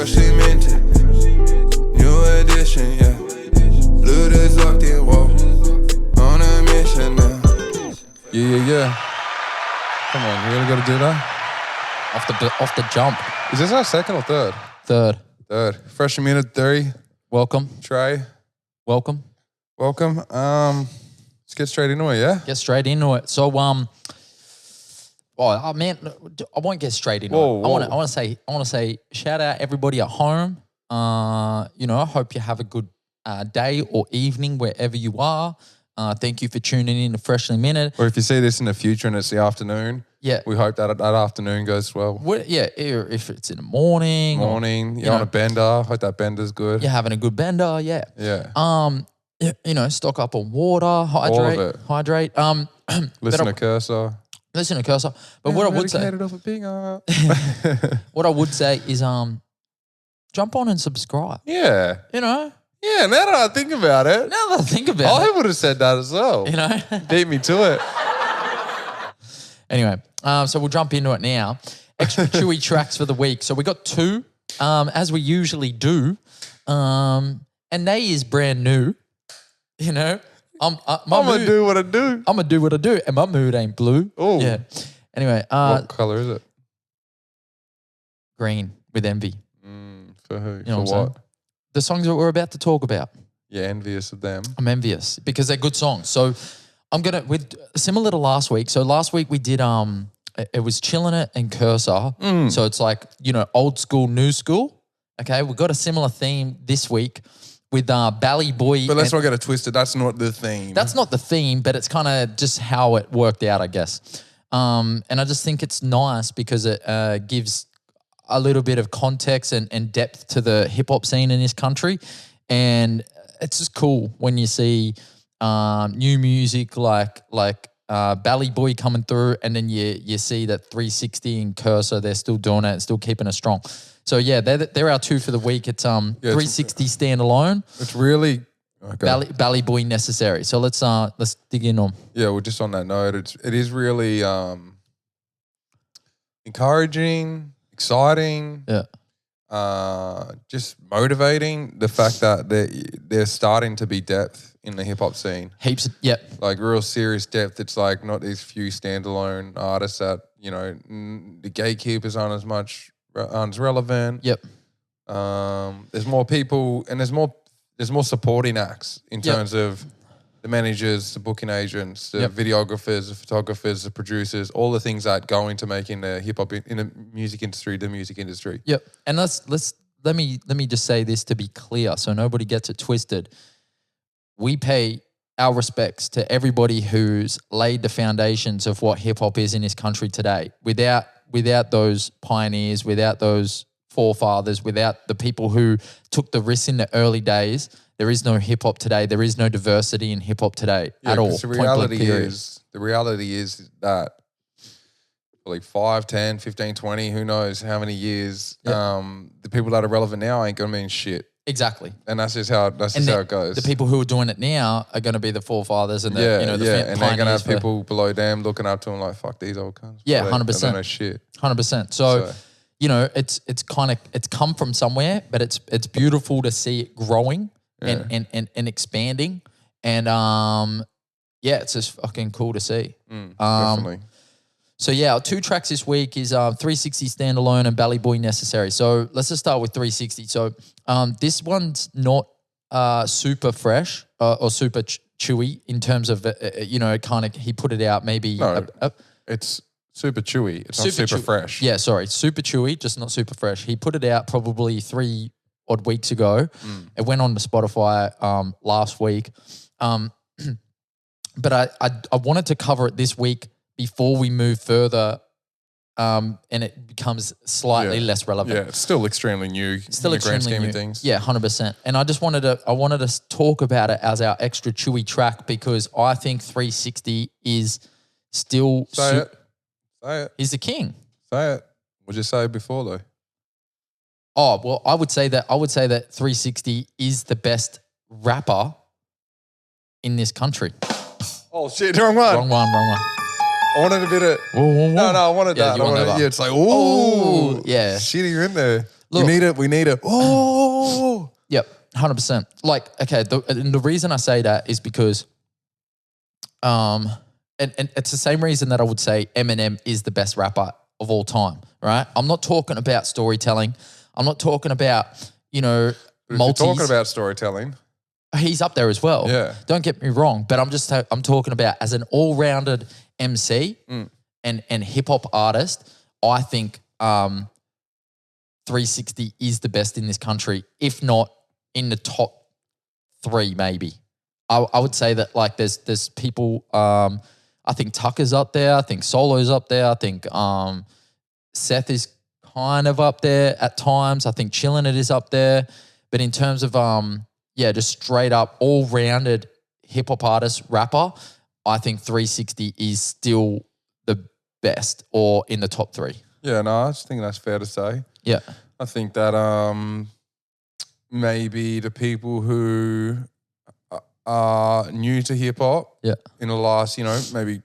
freshly minted. New edition, yeah. LOOTRS locked in, whoa. On a mission now. Yeah. Come on, you really got to do that? Off the jump. Is this our second or third? Third. Freshly minted 3. Welcome. Trey. Welcome. Let's get straight into it, yeah? Get straight into it. So, man, I won't get straight into it. I want to say, shout out everybody at home. I hope you have a good day or evening wherever you are. Thank you for tuning in to Freshly Minute. Or if you see this in the future and it's the afternoon, we hope that afternoon goes well. If it's in the morning. You're on a bender. Hope that bender's good. You're having a good bender, yeah. Yeah. Stock up on water, hydrate. All of it. Hydrate. Listen to Cursor. But what I would say, what I would say is, jump on and subscribe. Yeah. Yeah, now that I think about it. I would have said that as well. Beat me to it. Anyway, so we'll jump into it now. Extra chewy tracks for the week. So we got 2, as we usually do. And they is brand new. I'm gonna do what I do. I'm gonna do what I do, and my mood ain't blue. Oh, yeah. Anyway, what color is it? Green with envy. For who? You know for what? The songs that we're about to talk about. You're envious of them. I'm envious because they're good songs. So I'm gonna with similar to last week. So last week we did it was Chillin' It and Cursor. So it's like old school, new school. Okay, we've got a similar theme this week with Bally Boy. But let's not get it twisted. That's not the theme. That's not the theme, but it's kind of just how it worked out, I guess. And I just think it's nice because it gives a little bit of context and depth to the hip-hop scene in this country. And it's just cool when you see new music like Bally Boy coming through, and then you see that 360 and Cursor, they're still doing it, still keeping it strong. So yeah, they're our 2 for the week. It's 360 standalone. It's really Bally Boy necessary. So let's dig in on. Yeah, well, just on that note, it is really encouraging, exciting. Yeah. Just motivating the fact that there's starting to be depth in the hip hop scene. Heaps. Yeah. Like real serious depth. It's like not these few standalone artists that the gatekeepers aren't as relevant. Yep. There's more people and there's more supporting acts in terms of the managers, the booking agents, the videographers, the photographers, the producers, all the things that go into making the hip hop in the music industry. Yep. And let me just say this to be clear, so nobody gets it twisted. We pay our respects to everybody who's laid the foundations of what hip hop is in this country today. Without those pioneers, without those forefathers, without the people who took the risks in the early days, there is no hip hop today. There is no diversity in hip hop today at all. The reality is that for like 5, 10, 15, 20, who knows how many years, the people that are relevant now ain't gonna mean shit. Exactly. And that's just how it goes. The people who are doing it now are going to be the forefathers and the and they're going to have people below them looking up to them like, fuck these old cunts. Yeah, 100%. They don't know shit. 100%. So it's come from somewhere, but it's beautiful to see it growing and expanding. And it's just fucking cool to see. Definitely. So yeah, our 2 tracks this week is 360 Standalone and Bally Boy Necessary. So let's just start with 360. So this one's not super fresh or super chewy in terms of, he put it out maybe. No, it's super chewy. It's not super fresh. Yeah, sorry. Super chewy, just not super fresh. He put it out probably 3 odd weeks ago. It went on to Spotify last week. But I wanted to cover it this week before we move further and it becomes slightly less relevant. Yeah, it's still extremely new. Still in the grand extremely scheme new. of things. Yeah, 100%. And I just wanted to talk about it as our extra chewy track because I think 360 is still Say it. He's the king. Say it. What'd you say before though? Oh, well, I would say that 360 is the best rapper in this country. Oh shit, wrong one. Wrong one. I wanted a bit of... Whoa. No, I wanted that. You want that. Yeah, it's like, ooh. Yeah. Shit, you're in there. We need it. We need it. Oh, Yep, 100%. Like, okay, the reason I say that is because, and it's the same reason that I would say Eminem is the best rapper of all time, right? I'm not talking about storytelling. I'm not talking about, If you're talking about storytelling. He's up there as well. Yeah. Don't get me wrong, but I'm talking about as an all-rounded MC and hip-hop artist, I think 360 is the best in this country, if not in the top 3 maybe. I would say that like there's people, I think Tucker's up there, I think Solo's up there, I think Seth is kind of up there at times, I think Chillin' It is up there, but in terms of just straight up all-rounded hip-hop artist, rapper, I think 360 is still the best or in the top 3. Yeah, no, I just think that's fair to say. Yeah. I think that maybe the people who are new to hip-hop in the last, maybe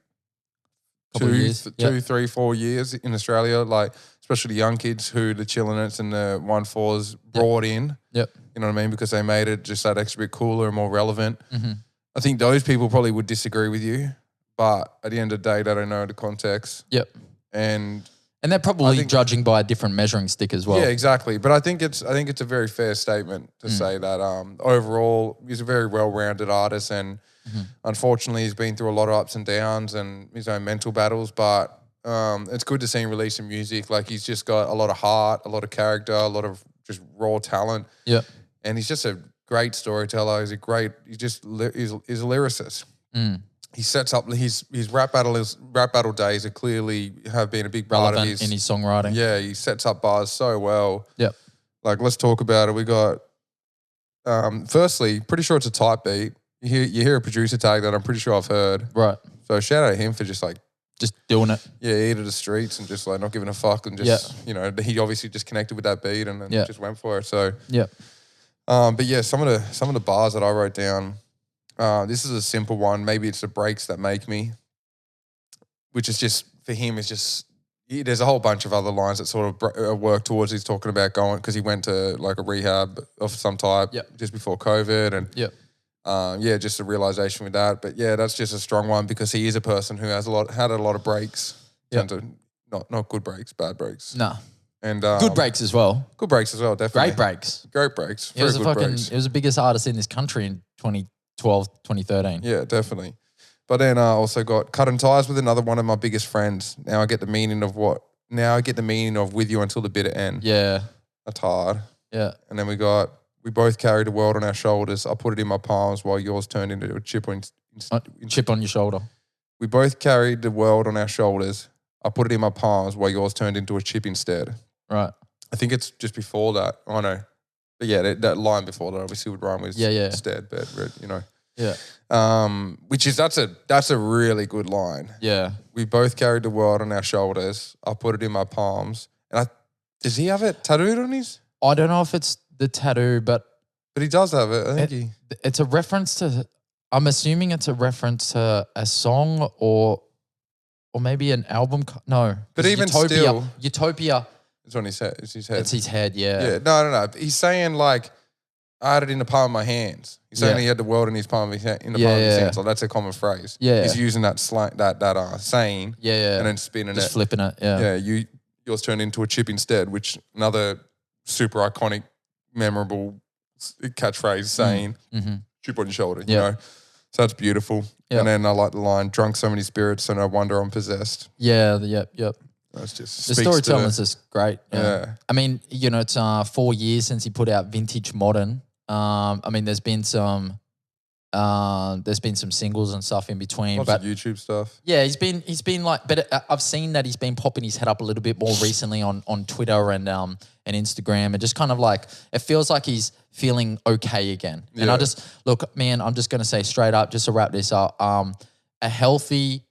Couple of years. 2, 3, 4 years in Australia, like especially the young kids who the Chillin' It's and the 1-4s brought in. Yep. You know what I mean? Because they made it just that extra bit cooler and more relevant. Mm-hmm. I think those people probably would disagree with you, but at the end of the day, they don't know the context. Yep. And they're probably judging by a different measuring stick as well. Yeah, exactly. But I think it's a very fair statement to say that overall he's a very well-rounded artist, and unfortunately he's been through a lot of ups and downs and his own mental battles. But it's good to see him release some music. Like he's just got a lot of heart, a lot of character, a lot of just raw talent. Yeah. And he's just a great storyteller. He's a lyricist. He sets up his rap battle days are clearly have been a big part of in his songwriting. Yeah, he sets up bars so well. Yep. Like, let's talk about it. We got firstly, pretty sure it's a type beat. You hear a producer tag that I'm pretty sure I've heard. Right. So shout out to him for just doing it. Yeah, ear to the streets and just like not giving a fuck and just he obviously just connected with that beat and then just went for it. So but yeah, some of the bars that I wrote down. This is a simple one. Maybe it's the breaks that make me, which is just for him. Is just there's a whole bunch of other lines that sort of work towards. He's talking about going because he went to like a rehab of some type just before COVID, and just a realization with that. But yeah, that's just a strong one because he is a person who has had a lot of breaks. Tons of not good breaks, bad breaks. No. And good breaks as well. Good breaks as well, definitely. Great breaks. He was breaks. It was the biggest artist in this country in 2012, 2013. Yeah, definitely. But then I also got Cutting Ties with another one of my biggest friends. Now I get the meaning of with you until the bitter end. Yeah. That's hard. Yeah. And then we both carried the world on our shoulders. I put it in my palms while yours turned into a chip on your shoulder. We both carried the world on our shoulders. I put it in my palms while yours turned into a chip instead. Right. I think it's just before that. I know. But yeah, that line before that obviously would rhyme with instead, but Yeah. That's a really good line. Yeah. We both carried the world on our shoulders. I put it in my palms. And does he have it tattooed on his? I don't know if it's the tattoo, but he does have it. I think it's a reference to. I'm assuming it's a reference to a song or maybe an album. No, but even still, Utopia. It's on his head. It's his head. It's his head. Yeah. Yeah. No. He's saying like I had it in the palm of my hands. He's saying he had the world in his palm of his hand. Like that's a common phrase. Yeah. He's using that slang, that saying. Yeah. And then spinning just flipping it. Yeah. Yeah. Yours turned into a chip instead, which another super iconic, memorable catchphrase saying chip on your shoulder. You know. So that's beautiful. Yeah. And then I like the line, drunk so many spirits, so no wonder I'm possessed. Yeah. Yep. That's just the storytelling is just great. Yeah. I mean, it's 4 years since he put out Vintage Modern. I mean, there's been some singles and stuff in between. Lots of YouTube stuff. Yeah, he's been like, but I've seen that he's been popping his head up a little bit more recently on Twitter and Instagram, and just kind of like it feels like he's feeling okay again. Yeah. And I just look, man, I'm just gonna say straight up, just to wrap this up, a healthy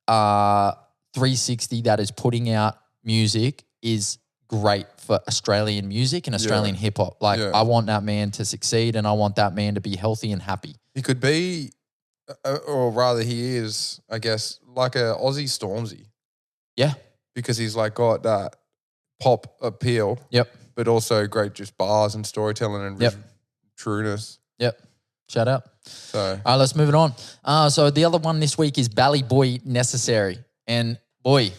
360 that is putting out music is great for Australian music and Australian hip hop. Like I want that man to succeed, and I want that man to be healthy and happy. He could be, or rather he is, I guess, like a Aussie Stormzy. Yeah. Because he's like got that pop appeal. Yep. but also great just bars and storytelling and just trueness. Yep. Shout out. So, All right, let's move it on. So the other one this week is Bally Boy Necessary. And boy.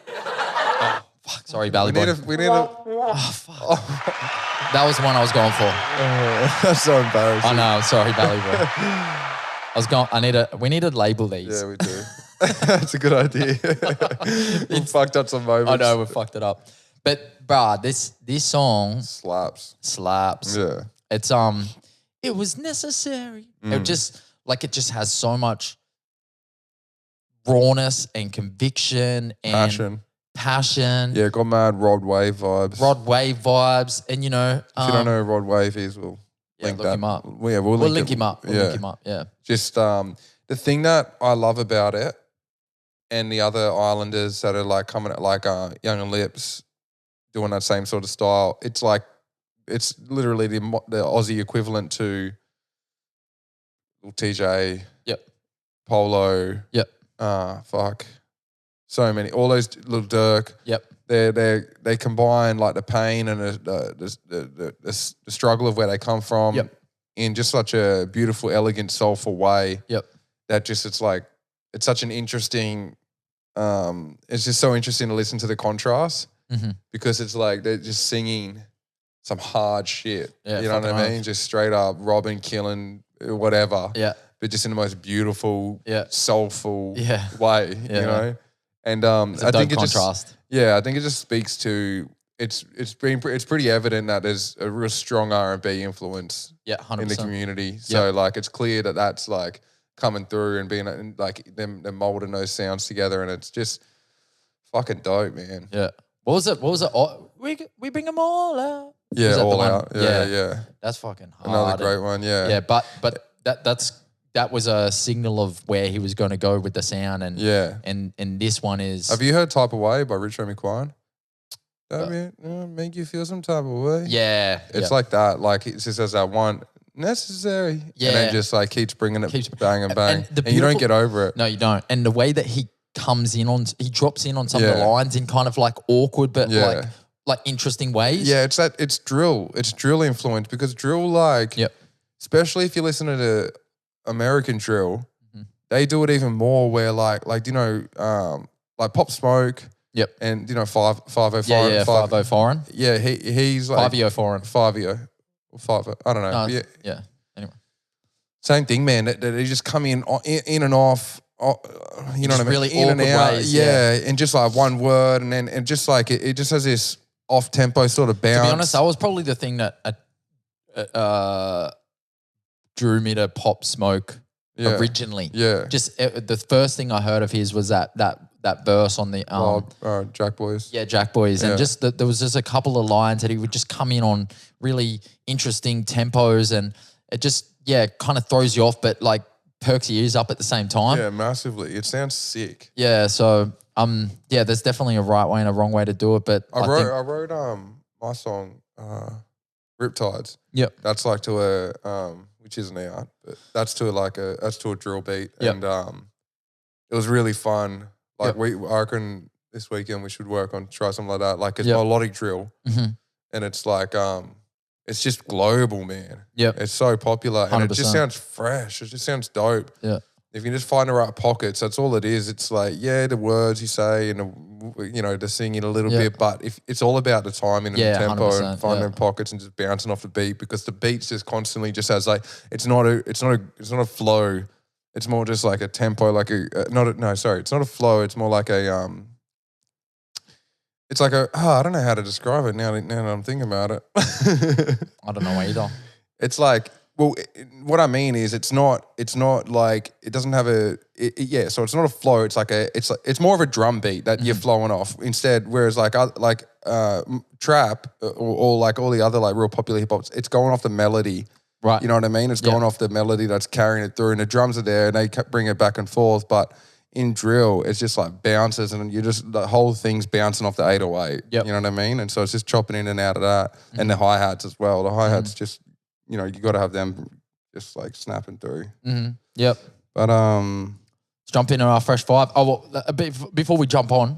Oh, fuck. Sorry, Bally Boy. we need a. Oh, fuck. That was the one I was going for. That's so embarrassing. I know. Sorry, Bally Boy. We need to label these. Yeah, we do. That's a good idea. We fucked up some moments. I know we fucked it up. But bruh, this song Slaps. Yeah. It's it was necessary. It just has so much rawness and conviction and passion. Yeah, got mad Rod Wave vibes. And you know, if you don't know who Rod Wave is, we'll link him up. Yeah, we'll link him up. We'll link him up. Yeah. Just the thing that I love about it, and the other islanders that are like coming at like Young and Lips doing that same sort of style, it's like it's literally the Aussie equivalent to TJ, Polo, so many, all those little Dirk, they combine like the pain and the struggle of where they come from in just such a beautiful, elegant, soulful way. That just it's such an interesting. It's just so interesting to listen to the contrast because it's like they're just singing some hard shit. You know what I mean? Just straight up robbing, killing, whatever. But just in the most beautiful, soulful way. You know? And I think I think it just speaks to it's pretty evident that there's a real strong R&B influence 100%. in the community. So like it's clear that that's like coming through and being like them molding those sounds together, and it's just fucking dope, man. Yeah. What was it? Oh, we bring them all out. Yeah, all out. Yeah. That's fucking hard. Another great one. Yeah. Yeah, but that was a signal of where he was going to go with the sound, and and this one is. Have you heard "Type of Way" by Richard McQuine? Make you feel some type of way. Yeah, it's like that. Like it just has that one. Necessary. Yeah. And then just like keeps bringing it bang and bang. And you don't get over it. No, you don't. And the way that he comes in on, he drops in on some of the lines in kind of like awkward but like interesting ways. Yeah, it's drill. It's drill influence because drill especially if you listen to the American drill, they do it even more where like you know like Pop Smoke. And you know 505. Yeah, 50 foreign. Yeah, he's like 50 foreign. 50. 50. I don't know. Yeah. Anyway. Same thing, man. They just come in and off. You know what I mean? Really in and out. ways, and just like one word, and then and just like it just has this off tempo sort of bounce. To be honest, that was probably the thing that drew me to Pop Smoke originally. Yeah. Just the first thing I heard of his was that verse on the Jack Boys. Yeah, Jack Boys. And just there was just a couple of lines that he would just come in on really interesting tempos, and it just kind of throws you off but like perks your ears up at the same time. Yeah, massively. It sounds sick. Yeah, so there's definitely a right way and a wrong way to do it, but I wrote my song Riptides. Yep. That's like to a which isn't out, but that's to a drill beat. And it was really fun. Like I reckon this weekend we should try something like that. Like it's melodic drill. And it's like it's just global, man. Yeah. It's so popular. 100%. And it just sounds fresh. It just sounds dope. Yeah. If you just find the right pockets, that's all it is. It's like, the words you say and the singing a little bit, but if it's all about the timing and the tempo and finding pockets and just bouncing off the beat, because the beat's just constantly just has like it's not a flow. It's more just like a tempo, like it's not a flow. It's more like a it's like I don't know how to describe it now that I'm thinking about it. I don't know either. It's like, well, what I mean is it's not like, it doesn't have so it's not a flow. It's like it's more of a drum beat that you're flowing off instead. Whereas like trap or like all the other like real popular hip hops, it's going off the melody. Right. You know what I mean? It's going off the melody that's carrying it through, and the drums are there and they bring it back and forth. But in drill, it's just like bounces, and the whole thing's bouncing off the 808. Yep. You know what I mean? And so it's just chopping in and out of that. And the hi-hats as well. The hi-hats just, you got to have them just like snapping through. Yep. But let's jump into our fresh five. Oh, well, a bit before we jump on,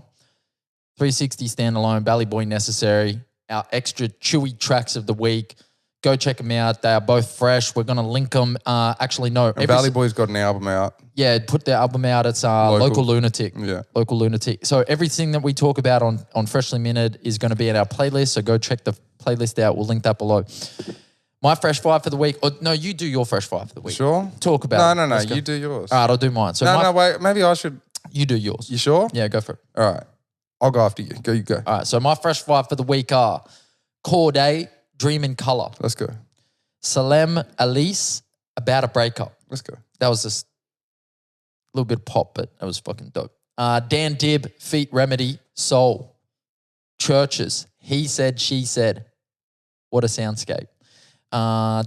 360 standalone, Bally Boy Necessary. our extra chewy tracks of the week. Go check them out. They are both fresh. We're going to link them. Actually, no. And Bally Boy's got an album out. Yeah, put their album out. It's Local Lunatic. Yeah. Local Lunatic. So everything that we talk about on Freshly Minted is going to be in our playlist. So go check the playlist out. We'll link that below. My fresh five for the week. Or, no, you do your fresh five for the week. Sure. Talk about it. No. Let's go. You do yours. All right, I'll do mine. So No, wait. Maybe I should. You do yours. You sure? Yeah, go for it. All right. I'll go after you. You go. All right, so my fresh five for the week are Corday, Dream in Colour. Let's go. Salem Elise, About a Breakup. Let's go. That was just a little bit of pop, but that was fucking dope. Dan Dibb, Feet Remedy, Soul. Churches, He Said, She Said. What a soundscape.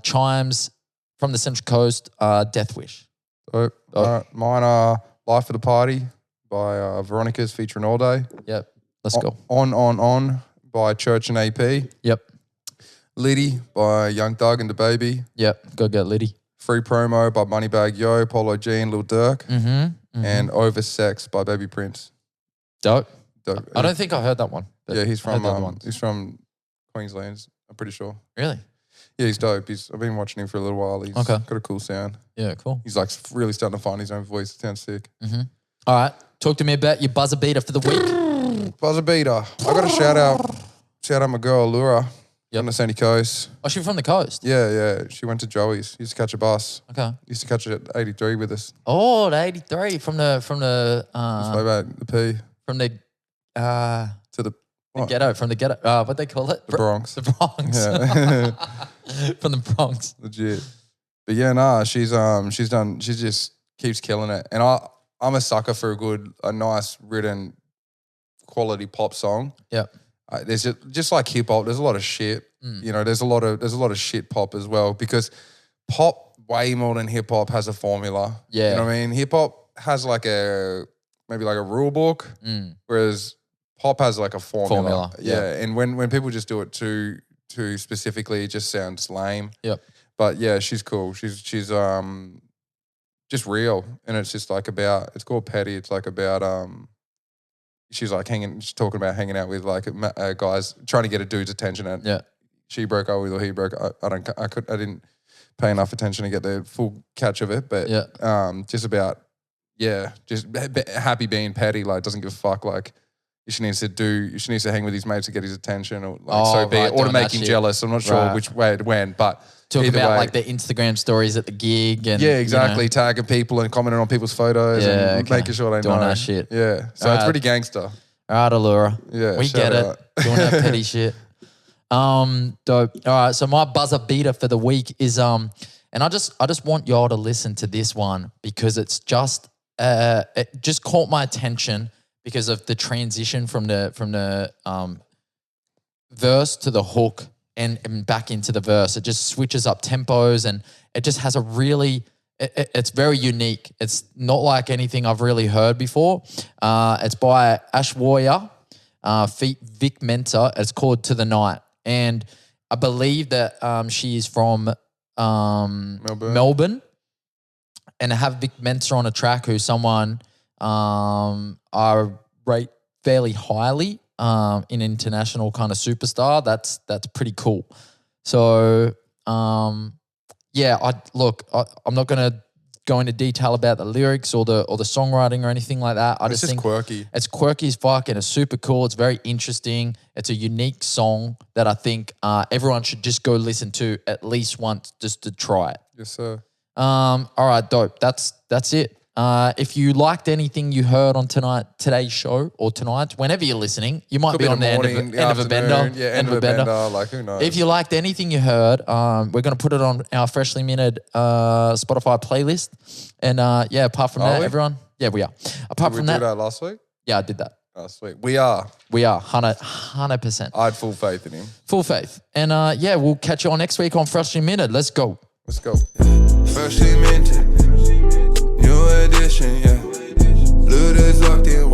Chimes from the Central Coast, Death Wish. All right. Mine are Life of the Party by Veronica's featuring All Day. Yep, let's go. On by Church and AP. Yep, Liddy by Young Thug and the Baby. yep, go get Liddy. Free Promo by Moneybag Yo, Polo G and Lil Durk. And Oversex by Baby Prince. Dope. Dope. I don't think I heard that one. but Yeah, he's I heard the other from ones. he's from Queensland. I'm pretty sure. Really? Yeah, he's dope. I've been watching him for a little while. He's Okay. got a cool sound. Yeah, cool. He's like really starting to find his own voice. It sounds sick. All right, talk to me about your buzzer beater for the week. Buzzer beater. I got a shout out my girl Eluera on the Sandy Coast. Oh, she's from the coast? Yeah. She went to Joey's. Used to catch a bus. Okay. Used to catch it at 83 with us. Oh, the 83 from the Just way back the P from the to the what? ghetto, from the ghetto. What they call it? The Bronx. The Bronx. Yeah. From the Bronx. Legit. But yeah, she just keeps killing it. And I'm a sucker for a nice written quality pop song. Yep. There's just like hip hop, there's a lot of shit. You know, there's a lot of shit pop as well, because pop way more than hip hop has a formula. Yeah. You know what I mean? Hip hop has maybe like a rule book, whereas pop has like a formula. Yeah. And when people just do it too specifically, it just sounds lame. Yep. But yeah, she's cool. She's just real, and it's just like it's called Petty. It's like about she's talking about hanging out with like guys, trying to get a dude's attention, and she broke up with or he broke up. I didn't pay enough attention to get the full catch of it, but just about just happy being petty, like doesn't give a fuck, like she needs to hang with his mates to get his attention, or like or to make him jealous. I'm not sure which way it went, but talk about way, like the Instagram stories at the gig and exactly, tagging people and commenting on people's photos and making sure they doing know that shit. Yeah, so it's pretty gangster. All right, Eluera. Yeah, we get it. Doing that petty shit. Dope. All right, so my buzzer beater for the week is and I just want y'all to listen to this one, because it's just it just caught my attention because of the transition from the verse to the hook and back into the verse. It just switches up tempos, and it just has a really it's very unique. It's not like anything I've really heard before. It's by Ashwarya, feat Vic Mensa. It's called To the Night. And I believe that she is from Melbourne. And I have Vic Mensa on a track, who's someone I rate fairly highly, in international kind of superstar. That's pretty cool. So I'm not going to go into detail about the lyrics or the songwriting or anything like that. I just think quirky. It's quirky as fuck, and it's super cool. It's very interesting. It's a unique song that I think everyone should just go listen to at least once, just to try it. Yes, sir. All right, dope. That's it. If you liked anything you heard on today's show, or tonight, whenever you're listening, you might be on the end of a bender. Yeah, end of a bender. Like, who knows? If you liked anything you heard, we're going to put it on our freshly minted Spotify playlist. And apart from that, everyone, we are. Apart from that, did we do that last week? Yeah, I did that. Oh, sweet. We are 100%. I had full faith in him. Full faith. And we'll catch you on next week on Freshly Minted. Let's go. Let's go. Freshly minted, new edition, yeah. LOOTRS locked in.